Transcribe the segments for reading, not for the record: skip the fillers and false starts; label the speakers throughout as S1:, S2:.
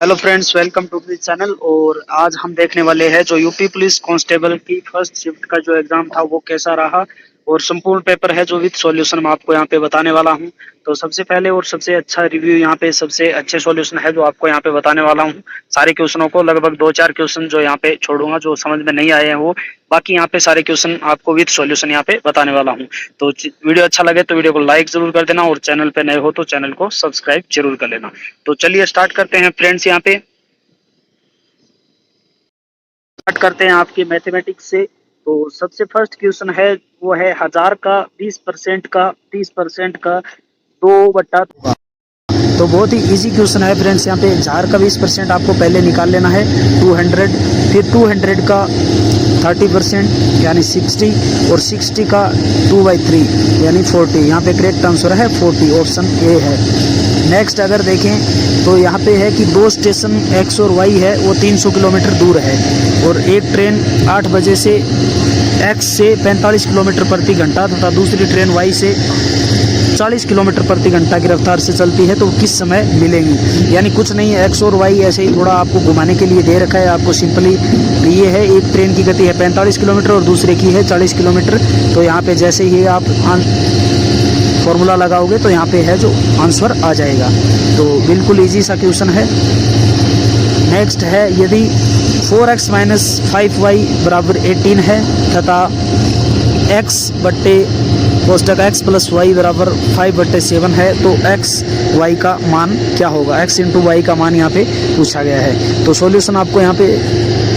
S1: Hello friends, welcome to this channel. और आज हम देखने वाले हैं जो यूपी पुलिस कांस्टेबल की फर्स्ट शिफ्ट का जो एग्जाम था वो कैसा रहा और संपूर्ण पेपर है जो विद सॉल्यूशन मैं आपको यहाँ पे बताने वाला हूँ। तो सबसे पहले और सबसे अच्छा रिव्यू यहाँ पे सबसे अच्छे सॉल्यूशन है जो आपको यहाँ पे बताने वाला हूँ। सारे क्वेश्चनों को लगभग 2-4 क्वेश्चन जो यहाँ पे छोड़ूंगा जो समझ में नहीं आए हैं वो, बाकी यहाँ पे सारे क्वेश्चन आपको विद सॉल्यूशन यहाँ पे बताने वाला हूँ। तो वीडियो अच्छा लगे तो वीडियो को लाइक जरूर कर देना और चैनल पे नए हो तो चैनल को सब्सक्राइब जरूर कर लेना। तो चलिए स्टार्ट करते हैं फ्रेंड्स। यहाँ पे स्टार्ट करते हैं आपके मैथमेटिक्स से। तो सबसे फर्स्ट क्वेश्चन है वो है 1000 का 20% का 30% का 2/। तो बहुत ही इजी क्वेश्चन है फ्रेंड्स। यहाँ पे 1000 का 20% आपको पहले निकाल लेना है 200, फिर 200 का 30% यानी 60 और 60 का 2/3 यानी 40। यहाँ पे करेक्ट आंसर है 40, ऑप्शन ए है। नेक्स्ट अगर देखें तो यहाँ पे है कि दो स्टेशन एक्स और वाई है वो 300 किलोमीटर दूर है और एक ट्रेन 8 बजे से एक्स से 45 किलोमीटर प्रति घंटा तथा दूसरी ट्रेन वाई से 40 किलोमीटर प्रति घंटा की रफ्तार से चलती है तो किस समय मिलेंगी। यानी कुछ नहीं है, एक्स और वाई ऐसे ही थोड़ा आपको घुमाने के लिए दे रखा है। आपको सिंपली ये है, एक ट्रेन की गति है 45 किलोमीटर और दूसरे की है 40 किलोमीटर। तो यहाँ पे जैसे ही आप फॉर्मूला लगाओगे तो यहाँ पे है जो आंसर आ जाएगा। तो बिल्कुल इजी सा क्वेश्चन है। नेक्स्ट है यदि 4x - 5y = 18 है तथा x बट्टे कोष्टक x + y = 5/7 है तो x y का मान क्या होगा। x × y का मान यहाँ पे पूछा गया है। तो सॉल्यूशन आपको यहाँ पे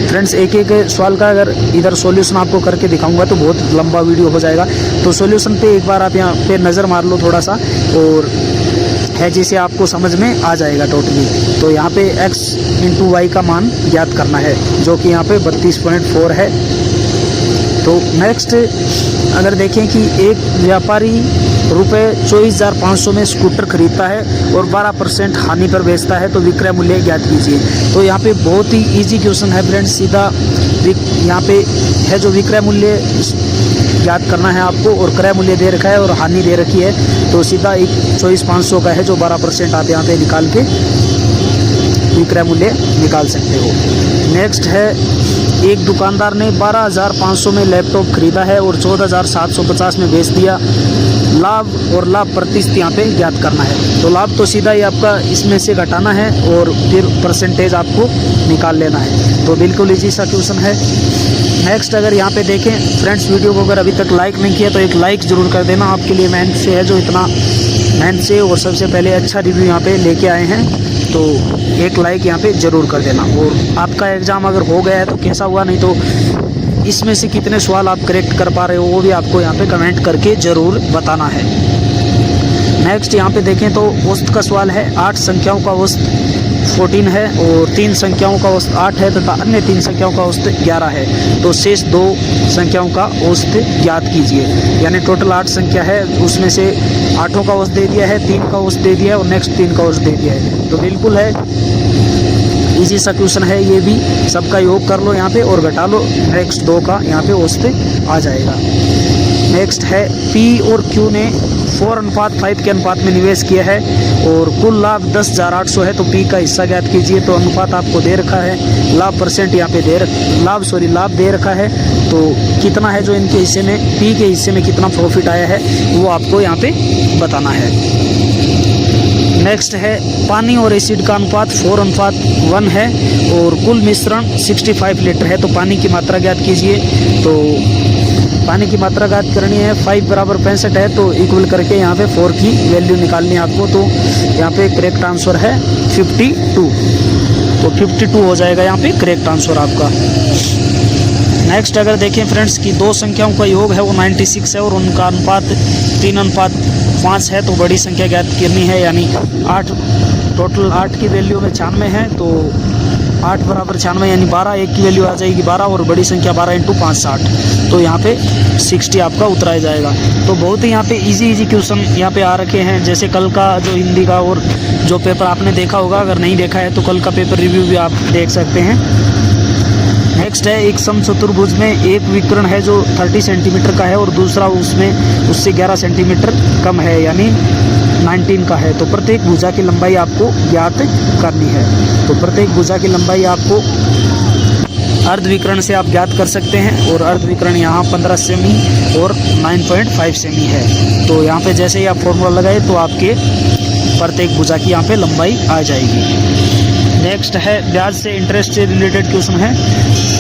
S1: फ्रेंड्स एक एक सवाल का अगर इधर सॉल्यूशन आपको करके दिखाऊंगा तो बहुत लंबा वीडियो हो जाएगा। तो सॉल्यूशन पे एक बार आप यहाँ पे नज़र मार लो थोड़ा सा और है जिसे आपको समझ में आ जाएगा टोटली। तो यहाँ पे x × y का मान ज्ञात करना है जो कि यहाँ पे 32.4 है। तो नेक्स्ट अगर देखें कि एक व्यापारी ₹24,500 में स्कूटर खरीदता है और 12% हानि पर बेचता है तो विक्रय मूल्य ज्ञात कीजिए। तो यहाँ पे बहुत ही इजी क्वेश्चन है फ्रेंड्स। सीधा यहाँ पे है जो विक्रय मूल्य ज्ञात करना है आपको और क्रय मूल्य दे रखा है और हानि दे रखी है। तो सीधा एक 24,500 का है जो 12% आप यहाँ पे निकाल के विक्रय मूल्य निकाल सकते हो। नेक्स्ट है एक दुकानदार ने 12,500 में लैपटॉप खरीदा है और 14,750 में बेच दिया। लाभ और लाभ प्रतिशत यहाँ पे ज्ञात करना है। तो लाभ तो सीधा ही आपका इसमें से घटाना है और फिर परसेंटेज आपको निकाल लेना है। तो बिल्कुल इजी सा क्वेश्चन है। नेक्स्ट अगर यहाँ पे देखें फ्रेंड्स, वीडियो को अगर अभी तक लाइक नहीं किया तो एक लाइक ज़रूर कर देना। आपके लिए मेहनत से है जो इतना मेहनत से और सबसे पहले अच्छा रिव्यू यहाँ पे लेके आए हैं तो एक लाइक यहाँ पे ज़रूर कर देना। और आपका एग्ज़ाम अगर हो गया है तो कैसा हुआ, नहीं तो इसमें से कितने सवाल आप करेक्ट कर पा रहे हो वो भी आपको यहाँ पे कमेंट करके ज़रूर बताना है। नेक्स्ट यहाँ पे देखें तो औसत का सवाल है। 8 संख्याओं का औसत 14 है और 3 संख्याओं का औसत 8 है तथा अन्य 3 संख्याओं का औसत 11 है। तो शेष 2 संख्याओं का औसत ज्ञात कीजिए। यानी टोटल 8 संख्या है, उसमें से 8 का औसत दे दिया है, 3 का औसत दे दिया है और नेक्स्ट 3 का औसत दे दिया है। तो बिल्कुल है इजी सा क्वेश्चन है ये भी। सबका योग कर लो यहाँ पे और घटा लो, नेक्स्ट 2 का यहाँ पे औसत आ जाएगा। नेक्स्ट है P और Q ने 4:5 के अनुपात में निवेश किया है और कुल लाभ 10,800 है तो P का हिस्सा ज्ञात कीजिए। तो अनुपात आपको दे रखा है, लाभ परसेंट यहाँ पे लाभ दे रखा है। तो कितना है जो इनके हिस्से में, P के हिस्से में कितना प्रॉफिट आया है वो आपको यहाँ पे बताना है। नेक्स्ट है पानी और एसिड का अनुपात 4:1 है और कुल मिश्रण 65 लीटर है तो पानी की मात्रा ज्ञात कीजिए। तो पानी की मात्रा ज्ञात करनी है, 5 = 65 है तो इक्वल करके यहाँ पे 4 की वैल्यू निकालनी है आपको। तो यहाँ पे करेक्ट आंसर है 52। तो 52 हो जाएगा यहाँ पे करेक्ट आंसर आपका। नेक्स्ट अगर देखें फ्रेंड्स कि 2 संख्याओं का योग है वो 96 है और उनका अनुपात 3:5 है तो बड़ी संख्या ज्ञात करनी है। यानी 8, टोटल 8 की वैल्यू में 96 है तो 8 = 96 यानी 12, एक की वैल्यू आ जाएगी 12 और बड़ी संख्या 12 × 5 60। तो यहाँ पे 60 आपका उतराया जाएगा। तो बहुत ही यहाँ पे इजी क्वेश्चन यहाँ पे आ रखे हैं। जैसे कल का जो हिंदी का और जो पेपर आपने देखा होगा, अगर नहीं देखा है तो कल का पेपर रिव्यू भी आप देख सकते हैं। नेक्स्ट है एक समचतुर्भुज में एक विकर्ण है जो 30 सेंटीमीटर का है और दूसरा उससे 11 सेंटीमीटर कम है। यानी 19 का है। तो प्रत्येक भुजा की लंबाई आपको ज्ञात करनी है। तो प्रत्येक भुजा की लंबाई आपको अर्धविकर्ण से आप ज्ञात कर सकते हैं, और अर्धविकर्ण यहाँ 15 सेमी और 9.5 सेमी है। तो यहाँ पे जैसे ही आप फॉर्मूला लगाए तो आपके प्रत्येक भुजा की यहाँ पे लंबाई आ जाएगी। नेक्स्ट है ब्याज से इंटरेस्ट से रिलेटेड क्वेश्चन है।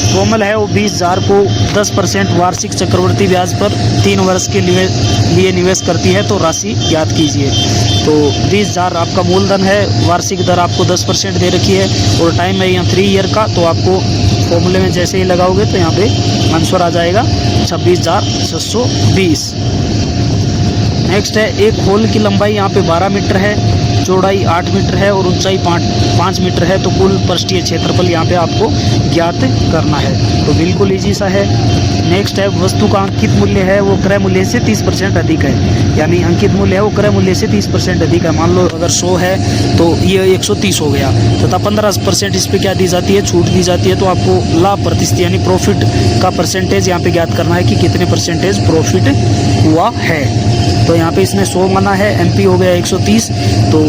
S1: फॉर्मल है वो 20,000 को 10% वार्षिक चक्रवर्ती ब्याज पर 3 वर्ष के लिए निवेश करती है, तो राशि ज्ञात कीजिए। तो 20,000 आपका मूलधन है, वार्षिक दर आपको 10% दे रखी है, और टाइम है यहाँ 3 ईयर का। तो आपको फॉर्मूले में जैसे ही लगाओगे तो यहाँ पे आंसर आ जाएगा 26,620। नेक्स्ट है एक होल की लंबाई यहाँ पे 12 मीटर है, चौड़ाई 8 मीटर है और ऊंचाई 5 मीटर है। तो कुल पृष्ठीय क्षेत्रफल यहाँ पे आपको ज्ञात करना है। तो बिल्कुल इजी सा है। नेक्स्ट है वस्तु का अंकित मूल्य है वो क्रय मूल्य से 30% अधिक है, यानी अंकित मूल्य है वो क्रय मूल्य से 30% अधिक है। मान लो अगर 100 है तो ये 130 हो गया, तथा 15% इस पर क्या दी जाती है, छूट दी जाती है। तो आपको लाभ प्रतिशत यानी प्रॉफिट का परसेंटेज यहाँ पे ज्ञात करना है कि कितने परसेंटेज प्रॉफिट हुआ है। तो यहाँ पे इसने 100 माना है, एमपी हो गया 130, तो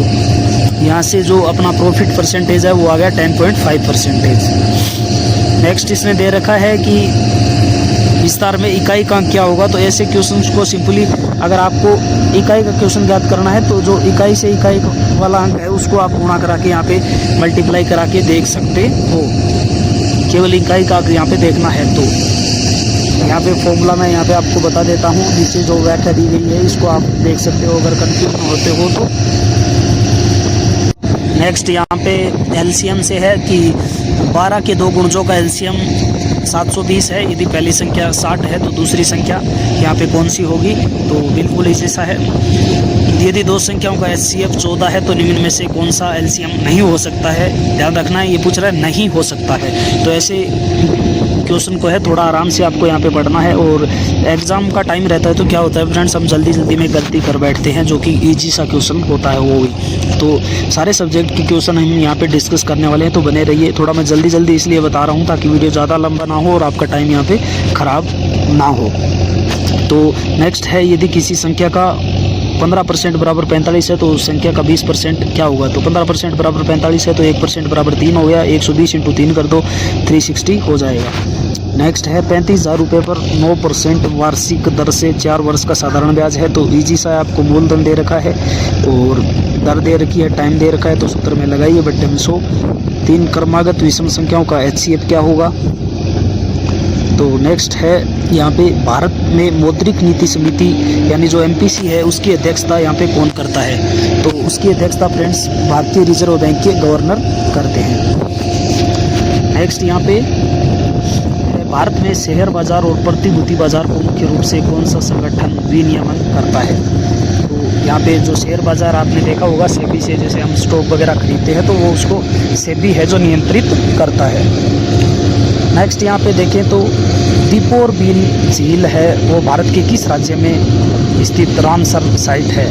S1: यहाँ से जो अपना प्रॉफिट परसेंटेज है वो आ गया 10.5%। नेक्स्ट इसने दे रखा है कि विस्तार में इकाई का अंक क्या होगा। तो ऐसे क्वेश्चंस को सिंपली अगर आपको इकाई का क्वेश्चन ज्ञात करना है तो जो इकाई से इकाई वाला अंक है उसको आप गुणा करा के यहाँ पे मल्टीप्लाई करा के देख सकते हो। केवल इकाई का अंक यहाँ पे देखना है। तो यहाँ पे फॉर्मूला मैं यहाँ पे आपको बता देता हूँ, नीचे जो व्याख्या दी गई है इसको आप देख सकते हो अगर कंफ्यूजन होते हो तो। नेक्स्ट यहाँ पे एलसीएम से है कि 12 के 2 गुणजों का एलसीएम 720 है। यदि पहली संख्या 60 है तो दूसरी संख्या यहाँ पे कौन सी होगी। तो बिल्कुल इसी सा है। यदि 2 संख्याओं का एचसीएफ 14 है तो निम्न में से कौन सा एलसीएम नहीं हो सकता है। ध्यान रखना है, ये पूछ रहा है नहीं हो सकता है। तो ऐसे क्वेश्चन को है थोड़ा आराम से आपको यहाँ पे पढ़ना है। और एग्जाम का टाइम रहता है तो क्या होता है फ्रेंड्स, हम जल्दी जल्दी में गलती कर बैठते हैं, जो कि इजी सा क्वेश्चन होता है वो भी। तो सारे सब्जेक्ट के क्वेश्चन हम यहाँ पे डिस्कस करने वाले हैं, तो बने रहिए। थोड़ा मैं जल्दी जल्दी इसलिए बता रहा हूँ ताकि वीडियो ज़्यादा लंबा ना हो और आपका टाइम यहाँ पे ख़राब ना हो। तो नेक्स्ट है यदि किसी संख्या का 15% बराबर 45 है तो संख्या का 20% क्या होगा। तो 15% बराबर 45 है तो 1% बराबर 3 हो गया। 120 × 3 कर दो 360 हो जाएगा। नेक्स्ट है 35,000 रुपये पर 9% वार्षिक दर से 4 वर्ष का साधारण ब्याज है। तो इजी सा आपको मूलधन दे रखा है और दर दे रखी है, टाइम दे रखा है। तो सूत्र में लगाइए बट्टे में 100। 3 क्रमागत विषम संख्याओं का एचसीएफ क्या होगा। तो नेक्स्ट है यहाँ पे भारत में मौद्रिक नीति समिति यानी जो एमपीसी है उसकी अध्यक्षता यहाँ पे कौन करता है। तो उसकी अध्यक्षता फ्रेंड्स भारतीय रिजर्व बैंक के गवर्नर करते हैं। नेक्स्ट यहाँ पे भारत में शेयर बाजार और प्रतिभूति बाजार को मुख्य रूप से कौन सा संगठन विनियमन करता है। तो यहाँ पे जो शेयर बाजार आपने देखा होगा सेबी से, जैसे हम स्टॉक वगैरह खरीदते हैं तो वो उसको सेबी है जो नियंत्रित करता है। नेक्स्ट यहाँ पे देखें तो दीपोर बिल झील है वो भारत के किस राज्य में स्थित रामसर साइट है।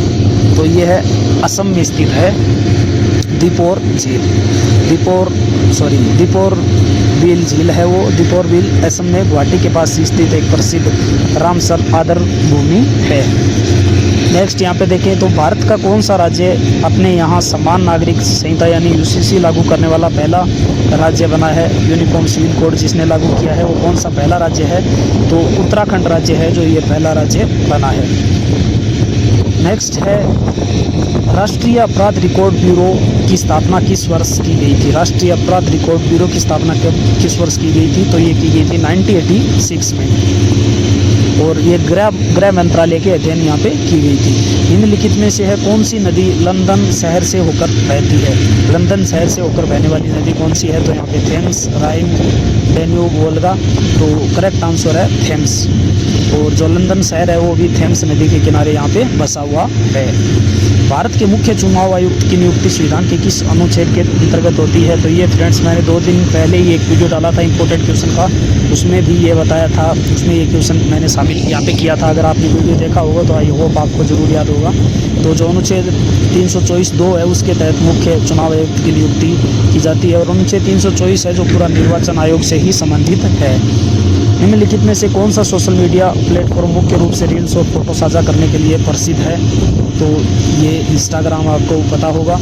S1: तो ये है असम में स्थित है दीपोर झील। दीपोर बिल झील है वो, दीपोर बिल असम में गुवाहाटी के पास स्थित एक प्रसिद्ध रामसर आदर भूमि है। नेक्स्ट यहाँ पे देखें तो भारत का कौन सा राज्य अपने यहाँ समान नागरिक संहिता यानी यूसीसी लागू करने वाला पहला राज्य बना है। यूनिफॉर्म सिविल कोड जिसने लागू किया है वो कौन सा पहला राज्य है। तो उत्तराखंड राज्य है जो ये पहला राज्य बना है। नेक्स्ट है राष्ट्रीय अपराध रिकॉर्ड ब्यूरो की स्थापना किस वर्ष की गई थी। राष्ट्रीय अपराध रिकॉर्ड ब्यूरो की स्थापना किस वर्ष की गई थी। तो ये की गई थी 1986 में, और ये गृह मंत्रालय के अध्ययन यहाँ पे की गई थी। निम्नलिखित में से है कौन सी नदी लंदन शहर से होकर बहती है। लंदन शहर से होकर बहने वाली नदी कौन सी है। तो यहाँ पे थेम्स, राइन, डेन्यूब, वोल्गा। तो करेक्ट आंसर है थेम्स। और जो लंदन शहर है वो भी थेम्स नदी के किनारे यहाँ पे बसा हुआ है। भारत के मुख्य चुनाव आयुक्त की नियुक्ति संविधान के किस अनुच्छेद के अंतर्गत होती है। तो ये फ्रेंड्स मैंने 2 दिन पहले ही एक वीडियो डाला था इंपॉर्टेंट क्वेश्चन का, उसमें भी ये बताया था, उसमें ये क्वेश्चन मैंने शामिल यहाँ पे किया था। अगर आपने वीडियो देखा होगा तो आई होप आपको जरूर याद होगा। तो जो अनुच्छेद 324(2) है उसके तहत मुख्य चुनाव आयुक्त की नियुक्ति की जाती है, और अनुच्छेद 324 है जो पूरा निर्वाचन आयोग से ही संबंधित है। निम्नलिखित में से कौन सा सोशल मीडिया प्लेटफॉर्म मुख्य रूप से रील्स और फोटो साझा करने के लिए प्रसिद्ध है? तो ये इंस्टाग्राम आपको पता होगा।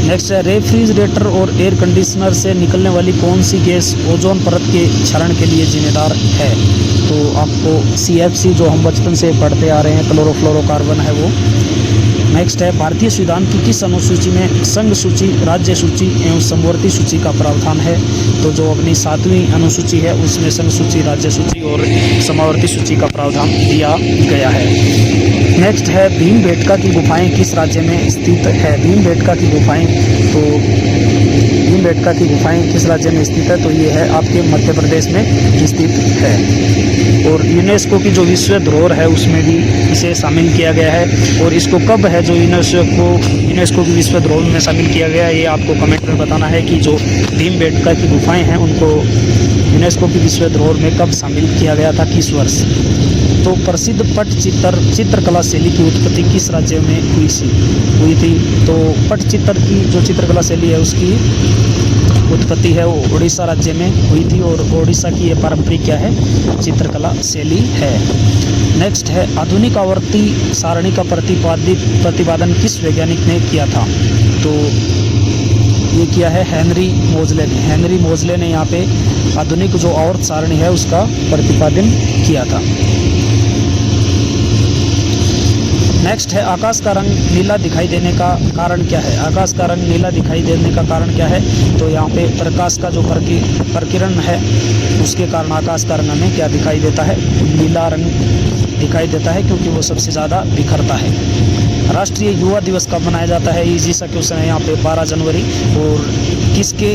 S1: नेक्स्ट है, रेफ्रिजरेटर और एयर कंडीशनर से निकलने वाली कौन सी गैस ओजोन परत के क्षरण के लिए जिम्मेदार है? तो आपको CFC जो हम बचपन से पढ़ते आ रहे हैं, क्लोरोफ्लोरोकार्बन है वो। नेक्स्ट है, भारतीय संविधान की किस अनुसूची में संघ सूची, राज्य सूची एवं समवर्ती सूची का प्रावधान है? तो जो अपनी 7वीं अनुसूची है उसमें संघ सूची, राज्य सूची और समवर्ती सूची का प्रावधान दिया गया है। नेक्स्ट है, भीमबेटका की गुफाएं किस राज्य में स्थित है? भीमबेटका की गुफाएं, तो भीमबेटका की गुफाएं किस राज्य में स्थित है? तो ये है आपके मध्य प्रदेश में स्थित है। और यूनेस्को की जो विश्व धरोहर है उसमें भी इसे शामिल किया गया है। और इसको कब है जो यूनेस्को की विश्व धरोहर में शामिल किया गया है, ये आपको कमेंट में बताना है कि जो भीमबेटका की गुफाएं हैं उनको यूनेस्को की विश्व धरोहर में कब शामिल किया गया था, किस वर्ष? तो प्रसिद्ध पटचित्र चित्रकला शैली की उत्पत्ति किस राज्य में हुई थी? तो पटचित्र की जो चित्रकला शैली है उसकी उत्पत्ति है वो उड़ीसा राज्य में हुई थी। और उड़ीसा की ये पारंपरिक क्या है, चित्रकला शैली है। नेक्स्ट है, आधुनिक आवर्ती सारणी का प्रतिपादन किस वैज्ञानिक ने किया था? तो ये किया है हेनरी मोजले ने। हेनरी मोजले ने यहाँ पे आधुनिक जो आवर्त सारणी है उसका प्रतिपादन किया था। नेक्स्ट है, आकाश का रंग नीला दिखाई देने का कारण क्या है? आकाश का रंग नीला दिखाई देने का कारण क्या है? तो यहाँ पे प्रकाश का जो प्रकिरण है उसके कारण आकाश का रंग हमें क्या दिखाई देता है, नीला रंग दिखाई देता है, क्योंकि वो सबसे ज़्यादा बिखरता है। राष्ट्रीय युवा दिवस कब मनाया जाता है? इजी सा क्वेश्चन है यहाँ पे, 12 जनवरी। और किसके,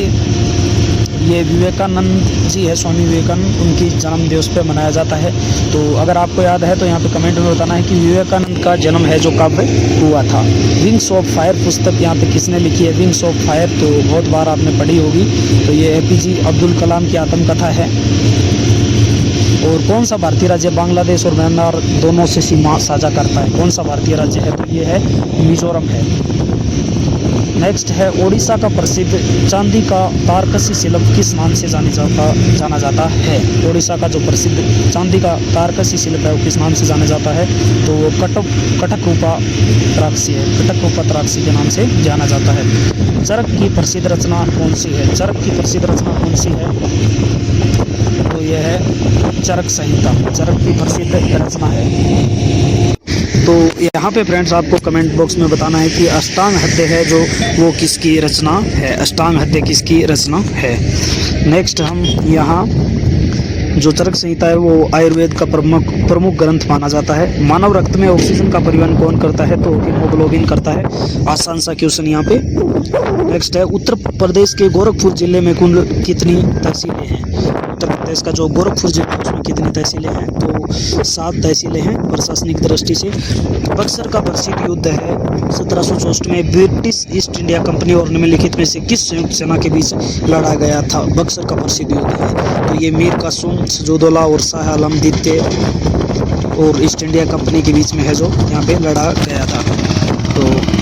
S1: ये विवेकानंद जी है, स्वामी विवेकानंद, उनकी जन्म दिवस पे मनाया जाता है। तो अगर आपको याद है तो यहाँ पे कमेंट में बताना है कि विवेकानंद का जन्म है जो कब हुआ था। विंग्स ऑफ फायर पुस्तक यहाँ पे किसने लिखी है? विंग्स ऑफ फायर तो बहुत बार आपने पढ़ी होगी। तो ये APJ अब्दुल कलाम की आत्मकथा है। और कौन सा भारतीय राज्य बांग्लादेश और म्यांमार दोनों से सीमा साझा करता है? कौन सा भारतीय राज्य है? तो ये है मिजोरम है। नेक्स्ट है, ओडिशा का प्रसिद्ध चांदी का तारकसी शिल्प किस नाम से जाना जाता है? ओडिशा का जो प्रसिद्ध चांदी का तारकसी शिल्प है वो किस नाम से जाना जाता है? तो वो कटकरूपा तराक्षी है। कटकरूपा तराक्षी के नाम से जाना जाता है। चरक की प्रसिद्ध रचना कौन सी है? चरक की प्रसिद्ध रचना कौन सी है? तो यह है चरक संहिता, चरक की प्रसिद्ध रचना है। तो यहाँ पे फ्रेंड्स आपको कमेंट बॉक्स में बताना है कि अष्टांग हृदय है जो वो किसकी रचना है? अष्टांग हृदय किसकी रचना है? नेक्स्ट हम यहाँ जो चरक संहिता है वो आयुर्वेद का प्रमुख ग्रंथ माना जाता है। मानव रक्त में ऑक्सीजन का परिवहन कौन करता है? तो हीमोग्लोबिन करता है। आसान सा क्वेश्चन यहाँ पे। नेक्स्ट है, उत्तर प्रदेश के गोरखपुर जिले में कुल कितनी तहसीलें हैं? उत्तर प्रदेश का जो गोरखपुर जिला है उसमें कितनी तहसीलें हैं? तो 7 तहसीलें हैं प्रशासनिक दृष्टि से। बक्सर का प्रसिद्ध युद्ध है 1764 में ब्रिटिश ईस्ट इंडिया कंपनी और निम्नलिखित में से किस संयुक्त सेना के बीच लड़ा गया था? बक्सर का प्रसिद्ध युद्ध है। तो ये मीर कासिम, सजोदौला और शाह आलम द्वितीय और ईस्ट इंडिया कंपनी के बीच में है जो यहाँ पे लड़ा गया था। तो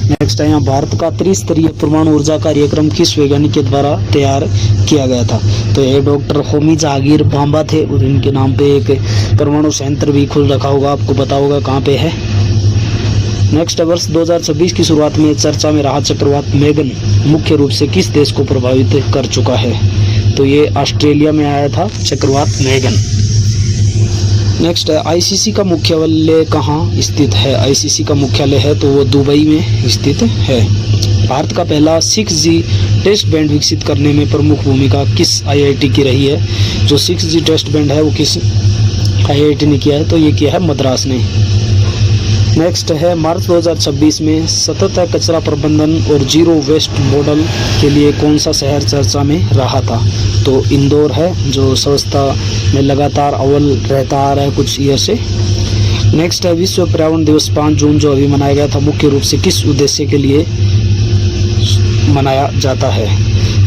S1: नेक्स्ट है, यहाँ भारत का त्रिस्तरीय परमाणु ऊर्जा कार्यक्रम किस वैज्ञानिक के द्वारा तैयार किया गया था? तो ये डॉक्टर होमी जहांगीर भाभा थे और इनके नाम पे एक परमाणु संयंत्र भी खुल रखा होगा, आपको पता होगा कहाँ पे है। नेक्स्ट है, वर्ष 2026 की शुरुआत में चर्चा में रहा चक्रवात मैगन मुख्य रूप से किस देश को प्रभावित कर चुका है? तो ये ऑस्ट्रेलिया में आया था चक्रवात मैगन। नेक्स्ट है, ICC का मुख्यालय कहाँ स्थित है? ICC का मुख्यालय है तो वो दुबई में स्थित है। भारत का पहला 6G टेस्ट बैंड विकसित करने में प्रमुख भूमिका किस IIT की रही है? जो 6G टेस्ट बैंड है वो किस IIT ने किया है? तो ये किया है मद्रास ने। नेक्स्ट है, मार्च 2026 में सतत कचरा प्रबंधन और जीरो वेस्ट मॉडल के लिए कौन सा शहर चर्चा में रहा था? तो इंदौर है जो स्वच्छता में लगातार अव्वल रहता आ रहा है कुछ ईयर से। नेक्स्ट है, विश्व पर्यावरण दिवस 5 जून जो अभी मनाया गया था मुख्य रूप से किस उद्देश्य के लिए मनाया जाता है?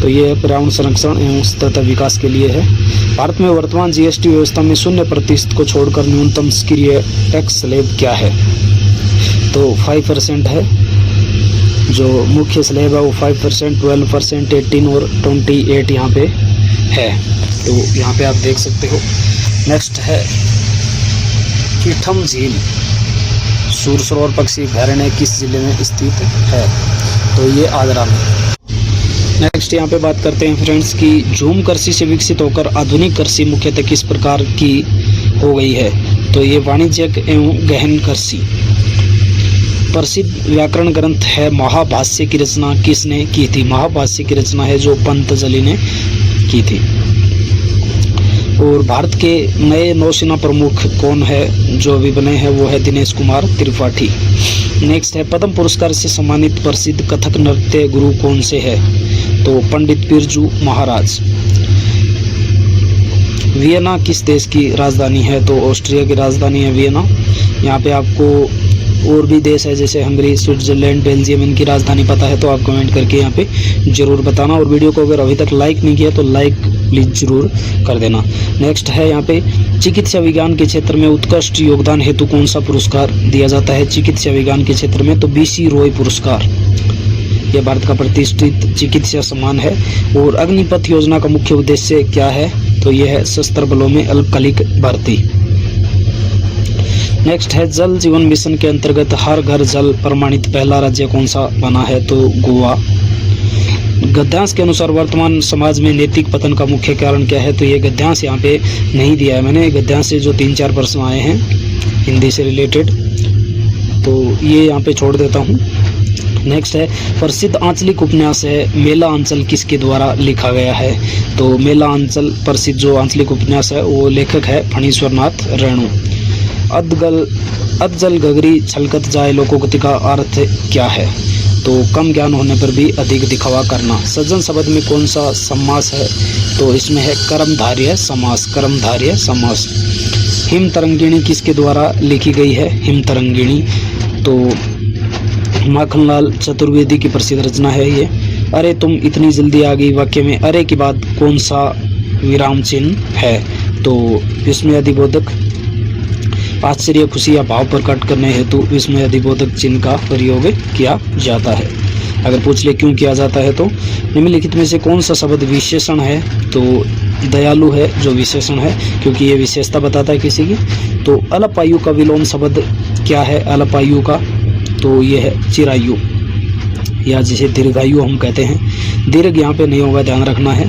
S1: तो ये पर्यावरण संरक्षण एवं सतत विकास के लिए है। भारत में वर्तमान GST व्यवस्था में 0% को छोड़कर न्यूनतम सक्रिय टैक्स स्लैब क्या है? तो 5% है। जो मुख्य स्लैब है वो 5%, 12%, 18 और 28 यहाँ पे है। तो यहाँ पे आप देख सकते हो। नेक्स्ट है कीठम झील, सूरसरोवर पक्षी अभयारण्य किस जिले में स्थित है? तो ये आगरा में। नेक्स्ट यहाँ पे बात करते हैं फ्रेंड्स कि झूम कृषि से विकसित होकर आधुनिक कृषि मुख्यतः किस प्रकार की हो गई है? तो ये वाणिज्यिक एवं गहन कृषि। प्रसिद्ध व्याकरण ग्रंथ है महाभाष्य की रचना किसने की थी? महाभाष्य की रचना है जो पतंजलि ने की थी। और भारत के नए नौसेना प्रमुख कौन है जो अभी बने हैं? वो है दिनेश कुमार त्रिपाठी। नेक्स्ट है पद्म पुरस्कार से सम्मानित प्रसिद्ध कथक नृत्य गुरु कौन से है? तो पंडित बिरजू महाराज। वियना किस देश की राजधानी है? तो ऑस्ट्रिया की राजधानी है वियना। यहाँ पे आपको और भी देश है जैसे हंगरी, स्विट्जरलैंड, बेल्जियम, इनकी राजधानी पता है तो आप कमेंट करके यहाँ पे जरूर बताना। और वीडियो को अगर अभी तक लाइक नहीं किया तो लाइक प्लीज जरूर कर देना। नेक्स्ट है यहाँ पे चिकित्सा विज्ञान के क्षेत्र में उत्कृष्ट योगदान हेतु कौन सा पुरस्कार दिया जाता है? चिकित्सा विज्ञान के क्षेत्र में तो BC रॉय पुरस्कार, यह भारत का प्रतिष्ठित चिकित्सा सम्मान है। और अग्निपथ योजना का मुख्य उद्देश्य क्या है? तो यह है सशस्त्र बलों में अल्पकालिक भर्ती। नेक्स्ट है जल जीवन मिशन के अंतर्गत हर घर जल प्रमाणित पहला राज्य कौन सा बना है? तो गोवा। गद्यांश के अनुसार वर्तमान समाज में नैतिक पतन का मुख्य कारण क्या है? तो ये गद्यांश यहाँ पे नहीं दिया है मैंने। गद्यांश से जो 3-4 प्रश्न आए हैं हिंदी से रिलेटेड, तो ये यहाँ पे छोड़ देता हूँ। नेक्स्ट है प्रसिद्ध आंचलिक उपन्यास है मेला अंचल किसके द्वारा लिखा गया है? तो मेला अंचल प्रसिद्ध जो आंचलिक उपन्यास है वो लेखक है फणीश्वर नाथ रेणु। अधजल गगरी छलकत जाए लोकोक्ति का अर्थ क्या है? तो कम ज्ञान होने पर भी अधिक दिखावा करना। सज्जन शब्द में कौन सा समास है? तो इसमें है कर्मधारय समास, कर्मधारय समास। हिम तरंगिणी किसके द्वारा लिखी गई है? हिम तरंगिणी तो माखनलाल चतुर्वेदी की प्रसिद्ध रचना है ये। अरे तुम इतनी जल्दी आ गई वाक्य में अरे के बाद कौन सा विराम चिन्ह है? तो इसमें अधिबोधक आश्चर्य, खुशी या भाव प्रकट करने हेतु इसमें अधिबोधक चिन्ह का प्रयोग किया जाता है। अगर पूछ ले क्यों किया जाता है तो निम्नलिखित में से कौन सा शब्द विशेषण है? तो दयालु है जो विशेषण है क्योंकि ये विशेषता बताता है किसी की। तो अल्पायु का विलोम शब्द क्या है? अल्पायु का तो ये है चिरायु, या जिसे दीर्घायु हम कहते हैं। दीर्घ यहाँ पे नहीं होगा, ध्यान रखना है।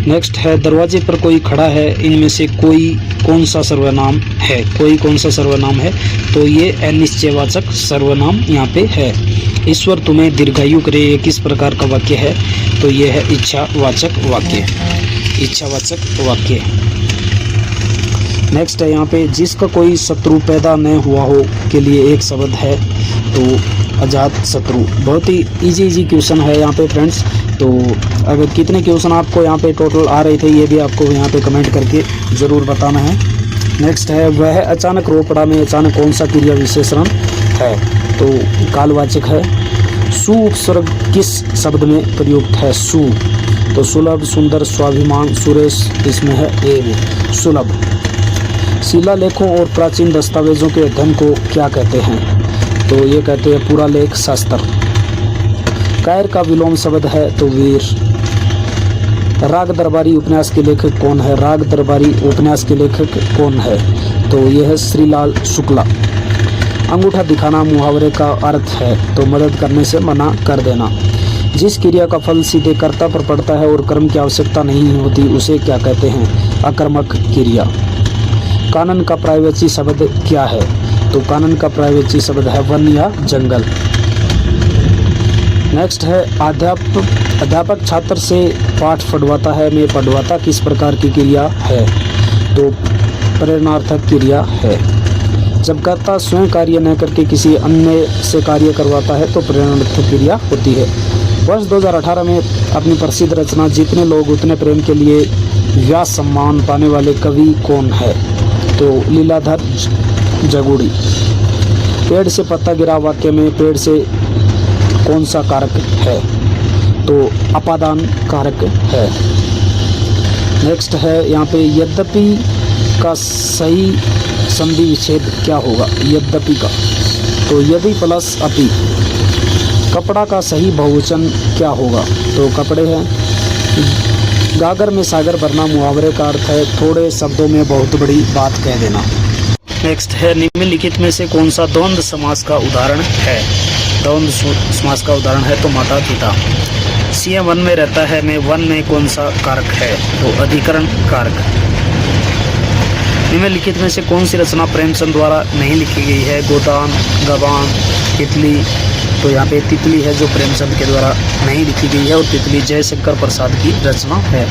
S1: नेक्स्ट है दरवाजे पर कोई खड़ा है, इनमें से कोई कौन सा सर्वनाम है? कोई कौन सा सर्वनाम है? तो ये अनिश्चयवाचक सर्वनाम यहाँ पे है। ईश्वर तुम्हें दीर्घायु करे, ये किस प्रकार का वाक्य है? तो ये है इच्छावाचक वाक्य, इच्छावाचक वाक्य। नेक्स्ट है यहाँ पे जिसका कोई शत्रु पैदा न हुआ हो के लिए एक शब्द है, तो अजात शत्रु। बहुत ही इजी क्वेश्चन है यहाँ पे फ्रेंड्स। तो अगर कितने क्वेश्चन आपको यहाँ पे टोटल आ रहे थे ये भी आपको यहाँ पे कमेंट करके ज़रूर बताना है। नेक्स्ट है वह अचानक रो पड़ा में अचानक कौन सा क्रिया विशेषण है? तो कालवाचक है। सु उपसर्ग किस शब्द में प्रयुक्त है? सु तो सुलभ, सुंदर, स्वाभिमान, सुरेश, इसमें है एव सुलभ। शिलालेखों और प्राचीन दस्तावेजों के अध्ययन को क्या कहते हैं? तो ये कहते हैं पूरा लेख शास्त्र। कायर का विलोम शब्द है तो वीर। राग दरबारी उपन्यास के लेखक कौन है? राग दरबारी उपन्यास के लेखक कौन है? तो यह है श्रीलाल शुक्ला। अंगूठा दिखाना मुहावरे का अर्थ है तो मदद करने से मना कर देना। जिस क्रिया का फल सीधे कर्ता पर पड़ता है और कर्म की आवश्यकता नहीं होती उसे क्या कहते हैं? अकर्मक क्रिया। कानन का पर्यायवाची शब्द क्या है? तो कानन का पर्यायवाची शब्द है वन या जंगल। नेक्स्ट है अध्यापक छात्र से पाठ पढ़वाता है में पढ़वाता किस प्रकार की क्रिया है? तो प्रेरणार्थक क्रिया है। जब कर्ता स्वयं कार्य न करके किसी अन्य से कार्य करवाता है तो प्रेरणार्थक क्रिया होती है। वर्ष 2018 में अपनी प्रसिद्ध रचना जितने लोग उतने प्रेम के लिए व्यास सम्मान पाने वाले कवि कौन है? तो लीलाधर जगुड़ी। पेड़ से पत्ता गिरा वाक्य में पेड़ से कौन सा कारक है? तो अपादान कारक है। नेक्स्ट है यहाँ पे यद्यपि का सही संधि विच्छेद क्या होगा? यद्यपि का तो यदि प्लस अपि। कपड़ा का सही बहुवचन क्या होगा? तो कपड़े हैं। गागर में सागर भरना मुहावरे का अर्थ है थोड़े शब्दों में बहुत बड़ी बात कह देना। नेक्स्ट है निम्नलिखित में से कौन सा द्वंद्व समास का उदाहरण है। द्वंद्व समास का उदाहरण है तो माता पिता। सीएम वन में रहता है में वन में कौन सा कारक है तो अधिकरण कारक। निम्नलिखित में से कौन सी रचना प्रेमचंद द्वारा नहीं लिखी गई है। गोदान, गवान, तितली। तो यहाँ पे तितली है जो प्रेमचंद के द्वारा नहीं लिखी गई है और तितली जयशंकर प्रसाद की रचना है।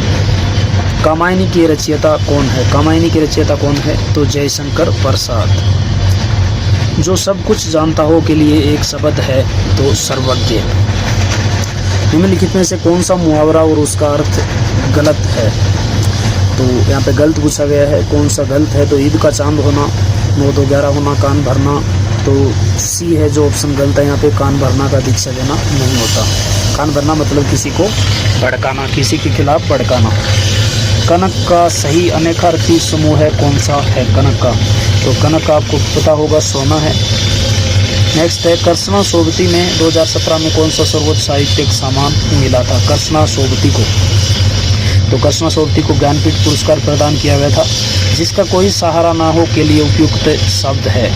S1: कामायनी की रचयिता कौन है। कामायनी की रचयिता कौन है तो जयशंकर प्रसाद। जो सब कुछ जानता हो के लिए एक शब्द है तो सर्वज्ञ। निम्नलिखित में से कौन सा मुहावरा और उसका अर्थ गलत है तो यहाँ पे गलत पूछा गया है। कौन सा गलत है तो ईद का चांद होना, 9-2-11 होना, कान भरना। तो सी है जो ऑप्शन गलत है। यहाँ पे कान भरना का दीक्षा देना नहीं होता। कान भरना मतलब किसी को भड़काना, किसी के खिलाफ भड़काना। कनक का सही अनेकार्थी समूह है कौन सा है। कनक का तो कनक का आपको पता होगा सोना है। नेक्स्ट है कृष्णा सोबती में 2017 में कौन सा सर्वोच्च साहित्यिक सम्मान मिला था। कृष्णा सोबती को तो कृष्णा सोबती को ज्ञानपीठ पुरस्कार प्रदान किया गया था। जिसका कोई सहारा ना हो के लिए उपयुक्त शब्द है।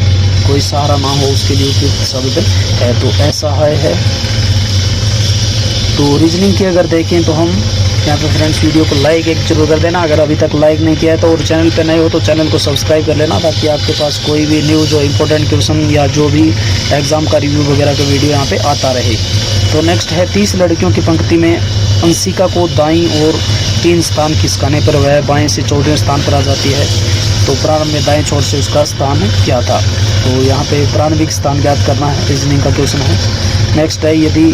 S1: कोई सहारा ना हो उसके लिए उपयुक्त शब्द है तो ऐसा है। तो रीजनिंग की अगर देखें तो हम यहाँ पे फ्रेंड्स वीडियो को लाइक एक जरूर कर देना अगर अभी तक लाइक नहीं किया है तो, और चैनल पे नए हो तो चैनल को सब्सक्राइब कर लेना ताकि आपके पास कोई भी न्यू जो इम्पोर्टेंट क्वेश्चन या जो भी एग्जाम का रिव्यू वगैरह का वीडियो यहाँ पे आता रहे। तो नेक्स्ट है 30 लड़कियों की पंक्ति में अंशिका को दाईं और 3 स्थान खिसकाने पर वह बाएं से 14वें स्थान पर आ जाती है। तो प्रारंभ में दाएं छोर से उसका स्थान क्या था तो यहाँ पे प्रारंभिक स्थान ज्ञात करना है। रीजनिंग का क्वेश्चन है। नेक्स्ट है यदि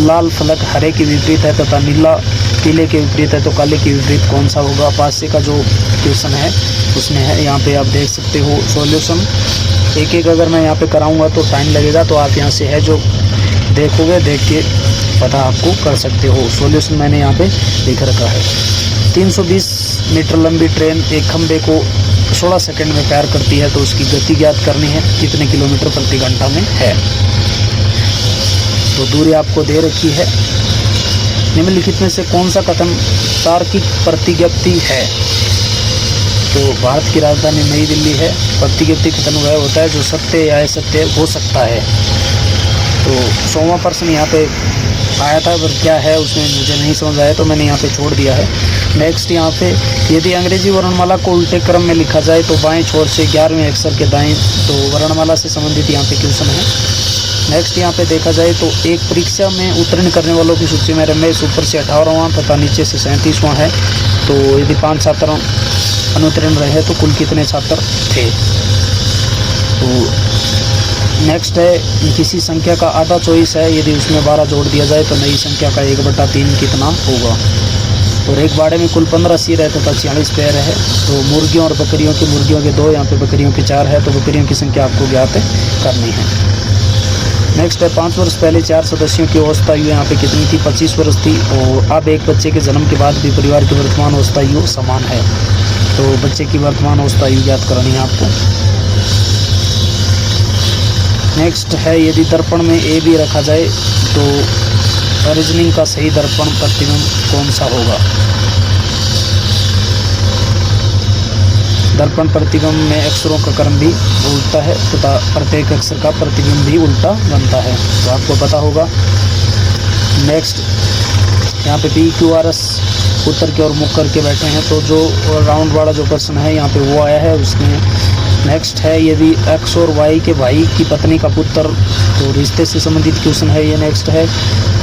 S1: लाल फलक हरे के विपरीत है तथा नीला पीले के विपरीत है तो काले के विपरीत कौन सा होगा। पासे का जो क्वेश्चन है उसमें है। यहाँ पे आप देख सकते हो सॉल्यूशन एक एक अगर मैं यहाँ पे कराऊंगा तो टाइम लगेगा तो आप यहाँ से है जो देखोगे देख के पता आपको कर सकते हो। सॉल्यूशन मैंने यहाँ पे लिख रखा है। 320 मीटर लंबी ट्रेन एक खंबे को 16 सेकंड में पार करती है तो उसकी गति ज्ञात करनी है कितने किलोमीटर प्रति घंटा में है। तो दूरी आपको दे रखी है। निम्नलिखित में से कौन सा कथन तार्किक प्रतिज्ञप्ति है तो भारत की राजधानी नई दिल्ली है। प्रतिज्ञप्ति कथन वह होता है जो सत्य या असत्य हो सकता है। तो 100वां प्रश्न यहाँ पे आया था पर क्या है उसमें मुझे नहीं समझ आया तो मैंने यहाँ पे छोड़ दिया है। नेक्स्ट यहाँ पे यदि अंग्रेजी वर्णमाला को उल्टे क्रम में लिखा जाए तो बाएं छोर से 11वें अक्षर के दाएं तो वर्णमाला से संबंधित यहाँ पे क्वेश्चन है। नेक्स्ट यहाँ पे देखा जाए तो एक परीक्षा में उत्तीर्ण करने वालों की सूची में रमेश ऊपर से 18वां तथा नीचे से 37वां है। तो यदि 5 छात्र अनुत्तीर्ण रहे तो कुल कितने छात्र थे। तो नेक्स्ट है किसी संख्या का आधा चॉइस है यदि उसमें 12 जोड़ दिया जाए तो नई संख्या का 1/3 कितना होगा। और एक बाड़े में कुल 15 सिर है तथा 46 पैर है। तो मुर्गियों और बकरियों के 2 यहाँ पे बकरियों के 4 है तो बकरियों की संख्या आपको ज्ञात करनी है। नेक्स्ट है 5 वर्ष पहले 4 सदस्यों की औसत आयु यहाँ पे कितनी थी 25 वर्ष थी। और अब एक बच्चे के जन्म के बाद भी परिवार की वर्तमान औसत आयु समान है। तो बच्चे की वर्तमान औसत आयु ज्ञात करनी है आपको। नेक्स्ट है यदि दर्पण में ए बी रखा जाए तो रीजनिंग का सही दर्पण प्रतिबिंब कौन सा होगा। दर्पण प्रतिबिंब में अक्षरों का क्रम भी उल्टा है तथा प्रत्येक अक्षर का प्रतिबिंब भी उल्टा बनता है तो आपको पता होगा। नेक्स्ट यहाँ पे पी क्यू आर एस उत्तर की ओर मुख करके बैठे हैं तो जो राउंड वाला जो प्रश्न है यहाँ पे वो आया है उसमें। नेक्स्ट है यदि एक्स और वाई के भाई की पत्नी का पुत्र तो रिश्ते से संबंधित क्वेश्चन है ये। नेक्स्ट है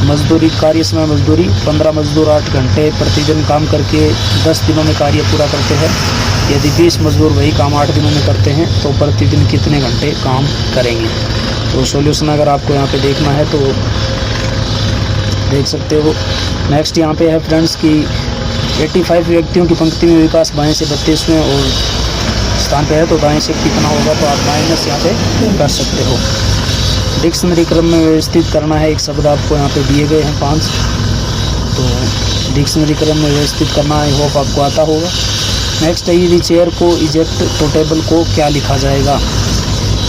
S1: मजदूरी कार्य समय मजदूरी 15 मजदूर 8 घंटे प्रतिदिन काम करके 10 दिनों में कार्य पूरा करते हैं। यदि 20 मजदूर वही काम 8 दिनों में करते हैं तो प्रतिदिन कितने घंटे काम करेंगे। तो सॉल्यूशन अगर आपको यहाँ पे देखना है तो देख सकते हो। नेक्स्ट यहाँ पे है फ्रेंड्स कि 85 व्यक्तियों की पंक्ति में विकास बाएं से 32वें और स्थान पे है तो दाएं से कितना होगा तो आप माइनस यहाँ पे कर सकते हो। डिक्शनरी क्रम में व्यवस्थित करना है। एक शब्द आपको यहाँ पे दिए गए हैं 5 तो डिक्शनरी क्रम में व्यवस्थित करना आई होप आपको आता होगा। नेक्स्ट है यदि चेयर को इजेक्ट तो टेबल को क्या लिखा जाएगा।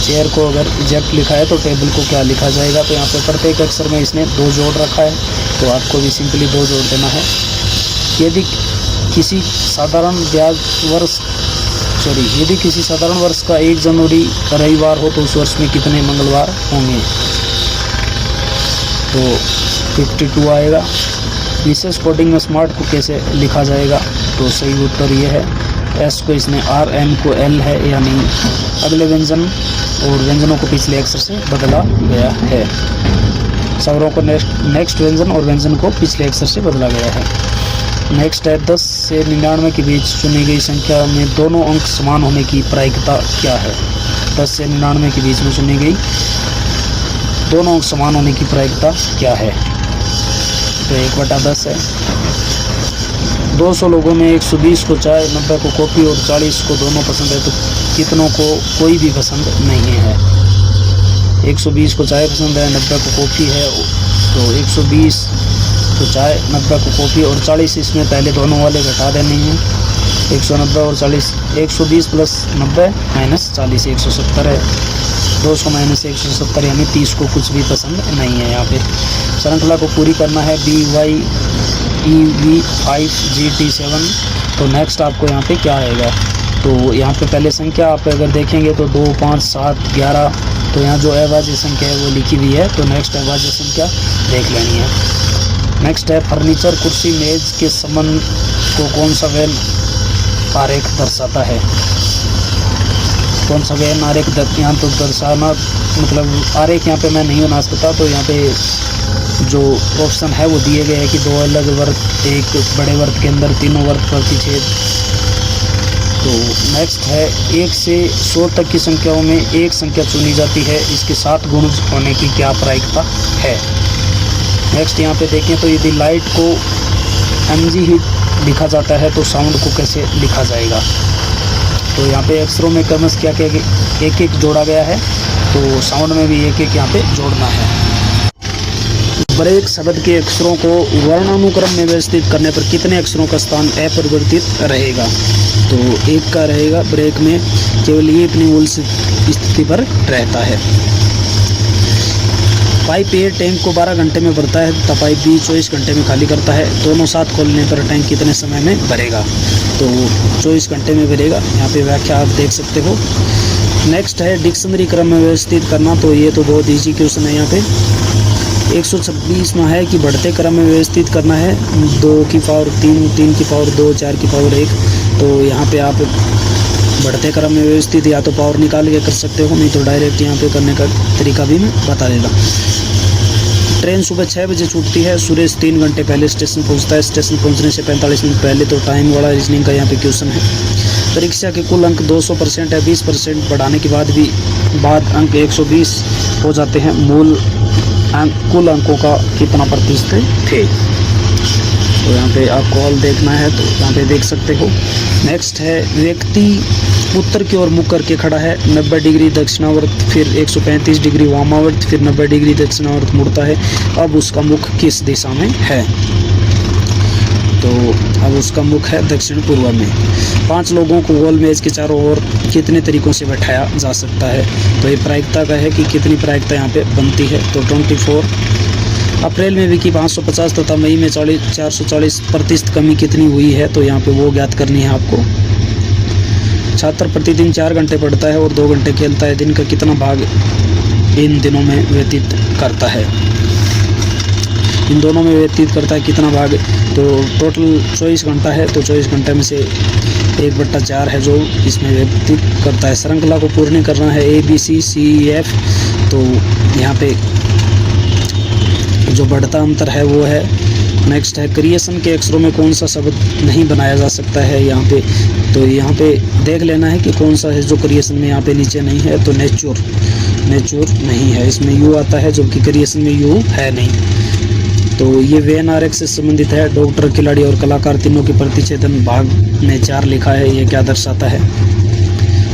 S1: चेयर को अगर इजेक्ट लिखा है तो टेबल को क्या लिखा जाएगा। तो यहाँ पे प्रत्येक अक्षर में इसने 2 जोड़ रखा है तो आपको भी सिंपली 2 जोड़ देना है। यदि किसी साधारण वर्ष का 1 जनवरी रविवार हो तो उस वर्ष में कितने मंगलवार होंगे? तो 52 आएगा। विशेष कोडिंग में स्मार्ट को कैसे लिखा जाएगा? तो सही उत्तर ये है, एस को इसने आर, एम को एल है, यानी अगले व्यंजन और व्यंजनों को पिछले अक्षर से बदला गया है। स्वरों को नेक्स्ट व्यंजन और व्यंजन को पिछले अक्षर से बदला गया है। नेक्स्ट है 10 से 99 के बीच चुनी गई संख्या में दोनों अंक समान होने की प्रायिकता क्या है? 10 से 99 के बीच में चुनी गई दोनों अंक समान होने की प्रायिकता क्या है? तो 1/10 है। 200 लोगों में 120 को चाय, 90 को कॉफ़ी और 40 को दोनों पसंद है, तो कितनों को कोई भी पसंद नहीं है? 120 को चाय पसंद है, 90 को कॉफ़ी है, तो 120 को चाय, 90 को कॉफ़ी और 40 इसमें पहले दोनों वाले घटा देने हैं। 190 और 40, 120 प्लस 90 माइनस 40, 170 है। 200 माइनस 170 यानी 30 को कुछ भी पसंद नहीं है। यहाँ पे श्रृंखला को पूरी करना है BYEV5GT7। तो नेक्स्ट आपको यहाँ पे क्या आएगा? तो यहाँ पे पहले संख्या आप अगर देखेंगे तो 2, 5, 7, 11, तो यहाँ जो अभाज्य संख्या है वो लिखी हुई है, तो नेक्स्ट अभाज्य संख्या देख लेनी है। नेक्स्ट है फर्नीचर, कुर्सी, मेज के संबंध को कौन सा वेन आरेख दर्शाता है? कौन सा वेन आरेख यहाँ तो दर्शाना, मतलब आरेख यहाँ पे मैं नहीं बना सकता, तो यहाँ पे जो ऑप्शन है वो दिए गए हैं कि 2 अलग वर्ग, एक बड़े वर्ग के अंदर तीनों वर्ग प्रतिच्छेद। तो नेक्स्ट है 1 से 100 तक की संख्याओं में एक संख्या चुनी जाती है, इसके 7 गुण होने की क्या प्रायिकता है? नेक्स्ट यहाँ पे देखें तो यदि लाइट को mg ही लिखा जाता है तो साउंड को कैसे लिखा जाएगा? तो यहाँ पे अक्षरों में क्रमश क्या क्या एक एक जोड़ा गया है, तो साउंड में भी एक एक यहाँ पे जोड़ना है। ब्रेक शब्द के अक्षरों को वर्णानुक्रम में व्यवस्थित करने पर कितने अक्षरों का स्थान अपरिवर्तित रहेगा? तो 1 का रहेगा। ब्रेक में केवल ये अपनी मूल स्थिति पर रहता है। पाइप ए टैंक को 12 घंटे में भरता है तथा पाइप बी 24 घंटे में खाली करता है। दोनों साथ खोलने पर टैंक कितने समय में भरेगा? तो 24 घंटे में भरेगा। यहाँ पे व्याख्या आप देख सकते हो। नेक्स्ट है डिक्शनरी क्रम में व्यवस्थित करना, तो ये तो बहुत ईजी क्वेश्चन है। यहाँ पे 126 में है कि बढ़ते क्रम में व्यवस्थित करना है, 2 की पावर 3, 3 की पावर 2, 4 की पावर 1। तो यहाँ पे आप बढ़ते क्रम में व्यवस्थित या तो पावर निकाल के कर सकते हो, नहीं तो डायरेक्ट यहाँ पे करने का तरीका भी मैं बता देगा। ट्रेन सुबह 6 बजे छूटती है। सुरेश 3 घंटे पहले स्टेशन पहुंचता है। स्टेशन पहुंचने से 45 मिनट पहले, तो टाइम वाला रीजनिंग का यहाँ पे क्वेश्चन है। परीक्षा के कुल अंक 200% है। 20% बढ़ाने के बाद अंक 120 हो जाते हैं। मूल कुल अंकों का कितना प्रतिशत थे? तो यहाँ पे आपको ऑल देखना है, तो यहाँ पे देख सकते हो। नेक्स्ट है व्यक्ति उत्तर की ओर मुख करके खड़ा है, 90 डिग्री दक्षिणावर्त, फिर 135 डिग्री वामावर्त, फिर 90 डिग्री दक्षिणावर्त मुड़ता है। अब उसका मुख किस दिशा में है? तो अब उसका मुख है दक्षिण पूर्व में। 5 लोगों को गोल मेज के चारों ओर कितने तरीकों से बैठाया जा सकता है? तो ये प्रायिकता का है कि कितनी प्रायिकता यहाँ पे बनती है। तो 24। अप्रैल में भी कि 550 तथा मई में 440% कमी कितनी हुई है? तो यहाँ पे वो ज्ञात करनी है आपको। छात्र प्रतिदिन 4 घंटे पढ़ता है और 2 घंटे खेलता है। दिन का कितना भाग इन दिनों में व्यतीत करता है? इन दोनों में व्यतीत करता है कितना भाग? तो टोटल 24 घंटा है, तो 24 घंटे में से 1/4 है जो इसमें व्यतीत करता है। श्रृंखला को पूर्ण करना है ABCCEF। तो यहाँ पे जो बढ़ता अंतर है वो है। नेक्स्ट है क्रिएशन के अक्षरों में कौन सा शब्द नहीं बनाया जा सकता है यहाँ पे? तो यहाँ पे देख लेना है कि कौन सा है जो क्रिएशन में यहाँ पे नीचे नहीं है। तो नेचुर नहीं है, इसमें यू आता है, जबकि क्रिएशन में यू है नहीं। तो ये वेन आरेख से संबंधित है। डॉक्टर, खिलाड़ी और कलाकार तीनों की प्रतिच्छेदन भाग में 4 लिखा है, ये क्या दर्शाता है?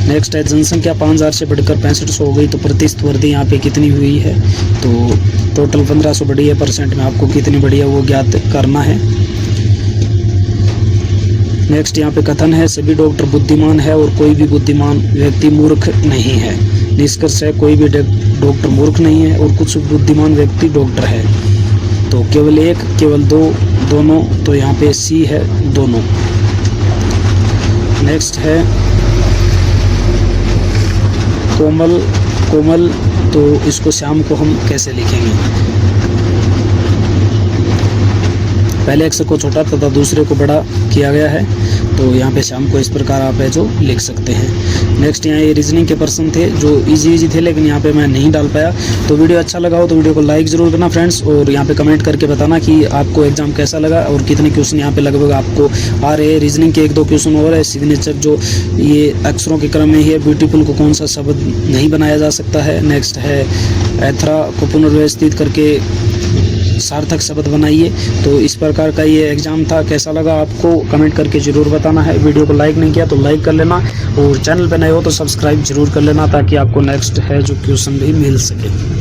S1: नेक्स्ट है जनसंख्या 5000 से बढ़कर 6500 हो गई, तो प्रतिशत वृद्धि यहाँ पे कितनी हुई है? तो टोटल 1500 बढ़ी है, परसेंट में आपको कितनी बढ़ी है वो ज्ञात करना है। नेक्स्ट यहाँ पे कथन है सभी डॉक्टर बुद्धिमान है और कोई भी बुद्धिमान व्यक्ति मूर्ख नहीं है। निष्कर्ष है कोई भी डॉक्टर मूर्ख नहीं है और कुछ बुद्धिमान व्यक्ति डॉक्टर है। तो केवल 1, केवल 2, दोनों, तो यहाँ पे सी है दोनों। नेक्स्ट है कोमल, कोमल, तो इसको श्याम को हम कैसे लिखेंगे? पहले अक्षर को छोटा तथा दूसरे को बड़ा किया गया है, तो यहाँ पे शाम को इस प्रकार आप है जो लिख सकते हैं। नेक्स्ट यहाँ ये रीजनिंग के प्रश्न थे जो इजी थे, लेकिन यहाँ पे मैं नहीं डाल पाया। तो वीडियो अच्छा लगा हो तो वीडियो को लाइक ज़रूर करना फ्रेंड्स, और यहाँ पे कमेंट करके बताना कि आपको एग्जाम कैसा लगा और कितने क्वेश्चन यहाँ पे लगभग आपको आ रहे हैं। रीजनिंग के 1-2 क्वेश्चन और है। सिग्नेचर जो ये अक्षरों के क्रम में ही है, ब्यूटीफुल को कौन सा शब्द नहीं बनाया जा सकता है। नेक्स्ट है एथरा को पुनर्व्यवस्थित करके सार्थक शब्द बनाइए। तो इस प्रकार का ये एग्जाम था। कैसा लगा आपको कमेंट करके ज़रूर बताना है। वीडियो को लाइक नहीं किया तो लाइक कर लेना, और चैनल पे नए हो तो सब्सक्राइब जरूर कर लेना, ताकि आपको नेक्स्ट है जो क्वेश्चन भी मिल सके।